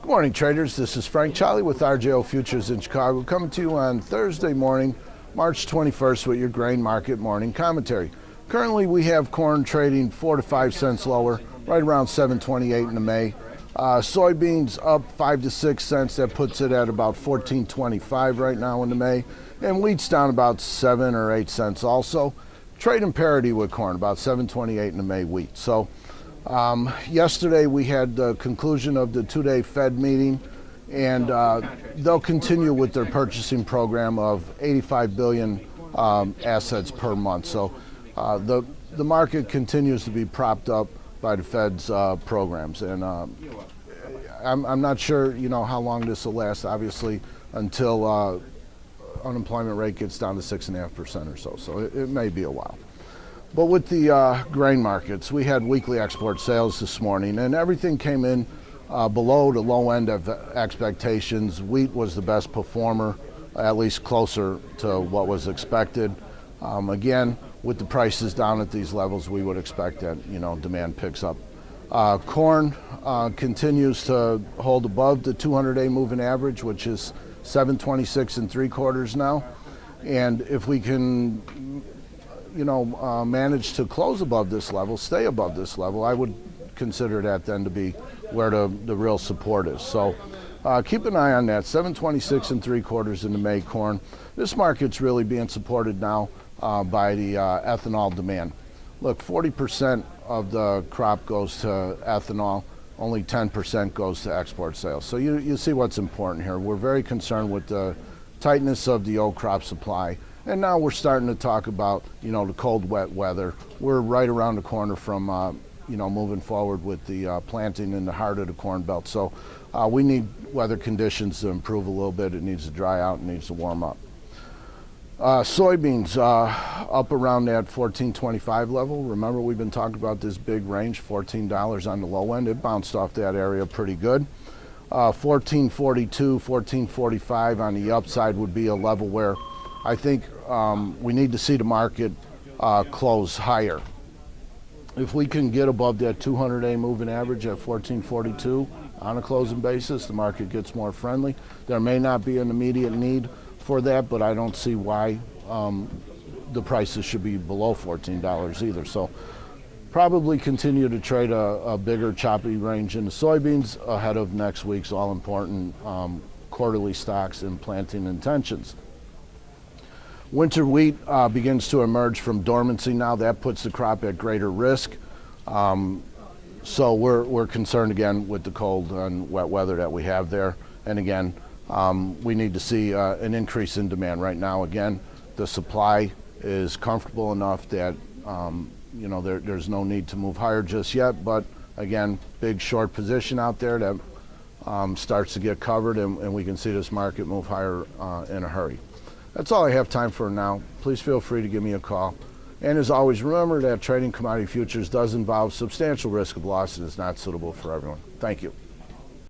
Good morning, traders. This is Frank Cholly with RJO Futures in Chicago, coming to you on Thursday morning, March 21st, with your grain market morning commentary. Currently, we have corn trading 4 to 5 cents lower, right around 7.28 in the May. Soybeans up 5 to 6 cents. That puts it at about 14.25 right now in the May. And wheat's down about 7 or 8 cents also. Trading parity with corn, about 7.28 in the May wheat. So yesterday we had the conclusion of the two-day Fed meeting, and they'll continue with their purchasing program of 85 billion assets per month. So the market continues to be propped up by the Fed's programs, and I'm not sure, how long this will last. Obviously, until unemployment rate gets down to 6.5% or so. So it may be a while. But with the grain markets, we had weekly export sales this morning, and everything came in below the low end of expectations. Wheat was the best performer, at least closer to what was expected. Again, with the prices down at these levels, we would expect that demand picks up. Corn continues to hold above the 200-day moving average, which is 7.26 3/4 now, and if we can manage to close above this level, stay above this level, I would consider that then to be where the real support is. So keep an eye on that. 7.26 3/4 in the May corn. This market's really being supported now by the ethanol demand. Look, 40% of the crop goes to ethanol, only 10% goes to export sales. So you see what's important here. We're very concerned with the tightness of the old crop supply. And now we're starting to talk about, the cold, wet weather. We're right around the corner from, moving forward with the planting in the heart of the Corn Belt. So we need weather conditions to improve a little bit. It needs to dry out, it needs to warm up. Soybeans up around that 14.25 level. Remember, we've been talking about this big range, $14 on the low end. It bounced off that area pretty good. 14.42, 14.45 on the upside would be a level where I think we need to see the market close higher. If we can get above that 200-day moving average at 14.42 on a closing basis, the market gets more friendly. There may not be an immediate need for that, but I don't see why the prices should be below $14 either. So probably continue to trade a bigger choppy range in the soybeans ahead of next week's all-important quarterly stocks and planting intentions. Winter wheat begins to emerge from dormancy now. That puts the crop at greater risk. So we're concerned again with the cold and wet weather that we have there. And again, we need to see an increase in demand. Right now, again, the supply is comfortable enough that there's no need to move higher just yet. But again, big short position out there that starts to get covered, and we can see this market move higher in a hurry. That's all I have time for now. Please feel free to give me a call. And as always, remember that trading commodity futures does involve substantial risk of loss and is not suitable for everyone. Thank you.